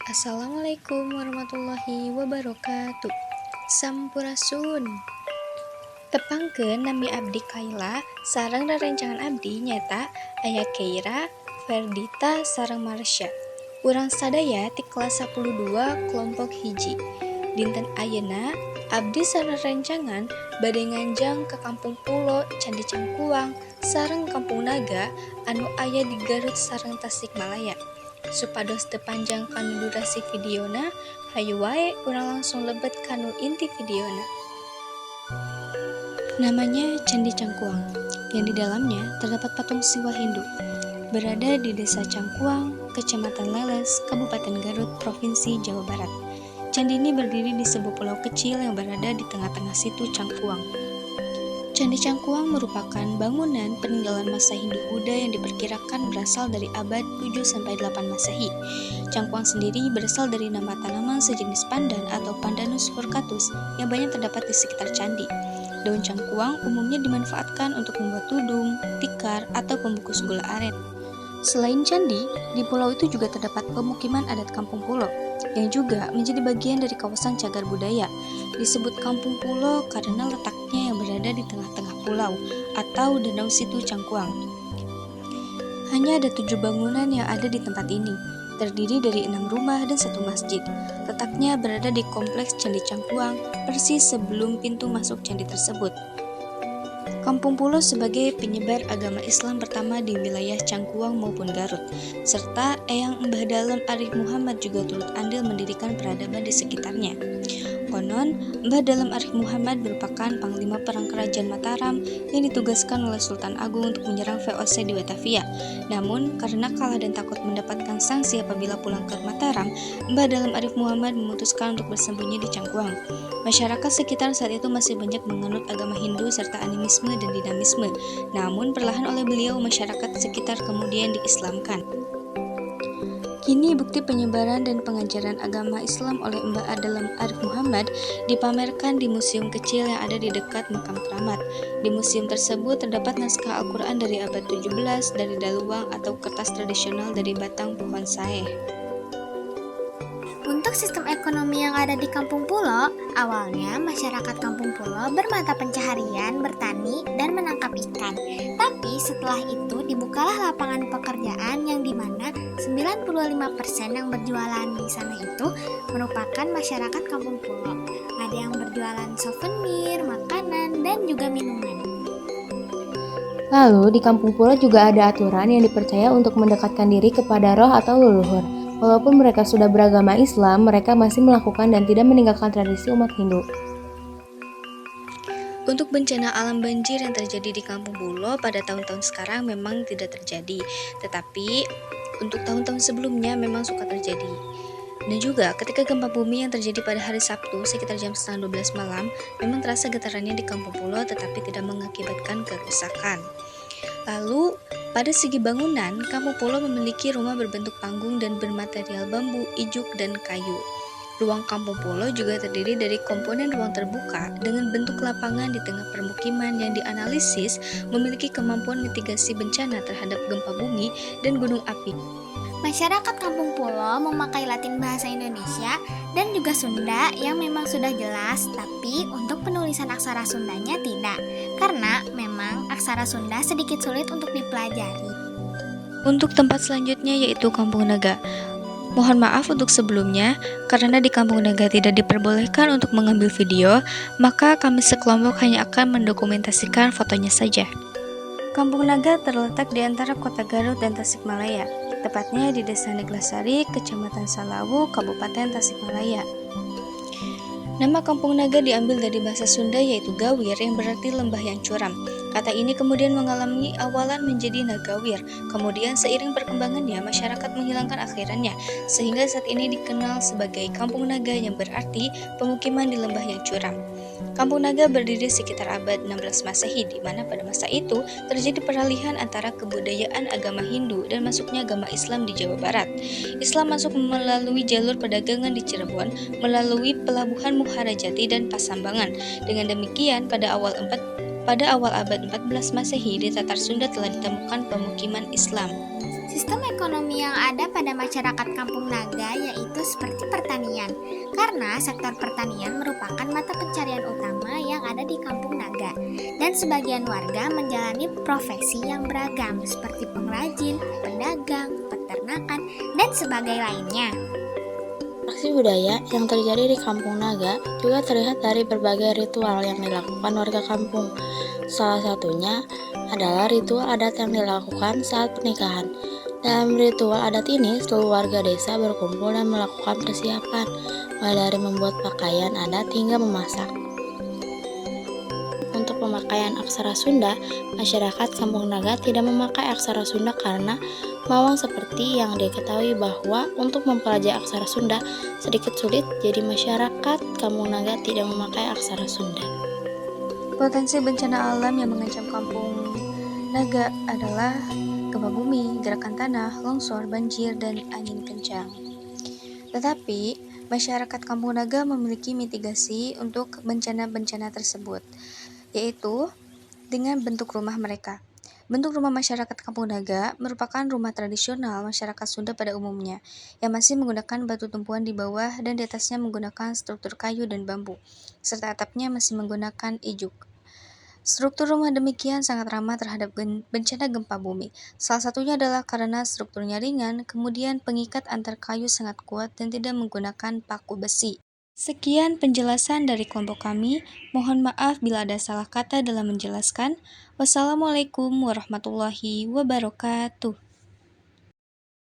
Assalamualaikum warahmatullahi wabarakatuh. Sampurasun. Tepangkeun nami abdi kaila sareng rerencangan abdi nyata aya Keira, Ferdita sareng Marsha. Urang sadaya ti kelas 12 kelompok hiji. Dinten ayeuna abdi sareng rencangan bade nganjang ke Kampung Pulo, Candi Cangkuang sareng Kampung Naga anu aya di Garut sareng Tasikmalaya. Supados teu panjang kanu durasi videona, hayu wae urang langsung lebet kanu inti videona. Namanya Candi Cangkuang, yang di dalamnya terdapat patung Siwa Hindu. Berada di Desa Cangkuang, Kecamatan Leles, Kabupaten Garut, Provinsi Jawa Barat. Candi ini berdiri di sebuah pulau kecil yang berada di tengah-tengah situ Cangkuang. Candi Cangkuang merupakan bangunan peninggalan masa Hindu-Buddha yang diperkirakan berasal dari abad 7-8 Masehi. Cangkuang sendiri berasal dari nama tanaman sejenis pandan atau Pandanus furcatus yang banyak terdapat di sekitar candi. Daun cangkuang umumnya dimanfaatkan untuk membuat tudung, tikar, atau pembungkus gula aren. Selain candi, di pulau itu juga terdapat pemukiman adat Kampung Pulo, yang juga menjadi bagian dari kawasan cagar budaya. Disebut Kampung Pulo karena letaknya yang berada di tengah-tengah pulau atau Danau Situ Cangkuang. Hanya ada 7 bangunan yang ada di tempat ini, terdiri dari 6 rumah dan 1 masjid. Letaknya berada di Kompleks Candi Cangkuang, persis sebelum pintu masuk candi tersebut. Kampung Pulo sebagai penyebar agama Islam pertama di wilayah Cangkuang maupun Garut, serta Eyang Mbah Dalem Arif Muhammad juga turut andil mendirikan peradaban di sekitarnya. Konon, Mbah Dalem Arif Muhammad merupakan panglima perang kerajaan Mataram yang ditugaskan oleh Sultan Agung untuk menyerang VOC di Batavia. Namun, karena kalah dan takut mendapatkan sanksi apabila pulang ke Mataram, Mbah Dalem Arif Muhammad memutuskan untuk bersembunyi di Cangkuang. Masyarakat sekitar saat itu masih banyak menganut agama Hindu serta animisme dan dinamisme. Namun, perlahan oleh beliau, masyarakat sekitar kemudian diislamkan. Kini bukti penyebaran dan pengajaran agama Islam oleh Mbah Dalem Arif Muhammad dipamerkan di museum kecil yang ada di dekat makam keramat. Di museum tersebut terdapat naskah Al-Quran dari abad 17 dari daluang atau kertas tradisional dari batang pohon saeh. Untuk sistem ekonomi yang ada di Kampung Pulo, awalnya masyarakat Kampung Pulo bermata pencaharian bertani dan menangkap ikan. Tapi setelah itu dibukalah lapangan pekerjaan yang dimana 95% yang berjualan di sana itu merupakan masyarakat Kampung Pulo. Ada yang berjualan souvenir, makanan, dan juga minuman. Lalu di Kampung Pulo juga ada aturan yang dipercaya untuk mendekatkan diri kepada roh atau leluhur. Walaupun mereka sudah beragama Islam, mereka masih melakukan dan tidak meninggalkan tradisi umat Hindu. Untuk bencana alam banjir yang terjadi di Kampung Pulo pada tahun-tahun sekarang memang tidak terjadi, tetapi untuk tahun-tahun sebelumnya memang suka terjadi. Dan juga ketika gempa bumi yang terjadi pada hari Sabtu sekitar jam 11:30 malam, memang terasa getarannya di Kampung Pulo tetapi tidak mengakibatkan kerusakan. Lalu, pada segi bangunan, Kampung Pulo memiliki rumah berbentuk panggung dan bermaterial bambu, ijuk, dan kayu. Ruang Kampung Pulo juga terdiri dari komponen ruang terbuka dengan bentuk lapangan di tengah permukiman yang dianalisis memiliki kemampuan mitigasi bencana terhadap gempa bumi dan gunung api. Masyarakat Kampung Pulo memakai Latin bahasa Indonesia dan juga Sunda yang memang sudah jelas, tapi untuk penulisan aksara Sundanya tidak, karena memang aksara Sunda sedikit sulit untuk dipelajari. Untuk tempat selanjutnya yaitu Kampung Naga. Mohon maaf untuk sebelumnya, karena di Kampung Naga tidak diperbolehkan untuk mengambil video, maka kami sekelompok hanya akan mendokumentasikan fotonya saja. Kampung Naga terletak di antara kota Garut dan Tasikmalaya, tepatnya di Desa Neglasari, Kecamatan Salawu, Kabupaten Tasikmalaya. Nama Kampung Naga diambil dari bahasa Sunda yaitu Gawir yang berarti lembah yang curam. Kata ini kemudian mengalami awalan menjadi Nagawir. Kemudian seiring perkembangannya masyarakat menghilangkan akhirannya sehingga saat ini dikenal sebagai Kampung Naga yang berarti pemukiman di lembah yang curam. Kampung Naga berdiri sekitar abad 16 Masehi di mana pada masa itu terjadi peralihan antara kebudayaan agama Hindu dan masuknya agama Islam di Jawa Barat. Islam masuk melalui jalur perdagangan di Cirebon, melalui pelabuhan Muharajati dan Pasambangan. Dengan demikian, pada awal abad 14 Masehi di Tatar Sunda telah ditemukan pemukiman Islam. Sistem ekonomi yang ada pada masyarakat Kampung Naga yaitu seperti pertanian, karena sektor pertanian merupakan mata pencarian utama yang ada di Kampung Naga, dan sebagian warga menjalani profesi yang beragam seperti pengrajin, pedagang, peternakan, dan sebagai lainnya. Aksi budaya yang terjadi di Kampung Naga juga terlihat dari berbagai ritual yang dilakukan warga kampung. Salah satunya adalah ritual adat yang dilakukan saat pernikahan. Dalam ritual adat ini, seluruh warga desa berkumpul dan melakukan persiapan, mulai dari membuat pakaian adat hingga memasak. Untuk pemakaian aksara Sunda, masyarakat Kampung Naga tidak memakai aksara Sunda karena Mawang seperti yang diketahui bahwa untuk mempelajari aksara Sunda sedikit sulit, jadi masyarakat Kampung Naga tidak memakai aksara Sunda. Potensi bencana alam yang mengancam Kampung Naga adalah gempa bumi, gerakan tanah, longsor, banjir, dan angin kencang. Tetapi, masyarakat Kampung Naga memiliki mitigasi untuk bencana-bencana tersebut, yaitu dengan bentuk rumah mereka. Bentuk rumah masyarakat Kampung Naga merupakan rumah tradisional masyarakat Sunda pada umumnya, yang masih menggunakan batu tumpuan di bawah dan di atasnya menggunakan struktur kayu dan bambu, serta atapnya masih menggunakan ijuk. Struktur rumah demikian sangat ramah terhadap bencana gempa bumi. Salah satunya adalah karena strukturnya ringan, kemudian pengikat antar kayu sangat kuat dan tidak menggunakan paku besi. Sekian penjelasan dari kelompok kami. Mohon maaf bila ada salah kata dalam menjelaskan. Wassalamualaikum warahmatullahi wabarakatuh.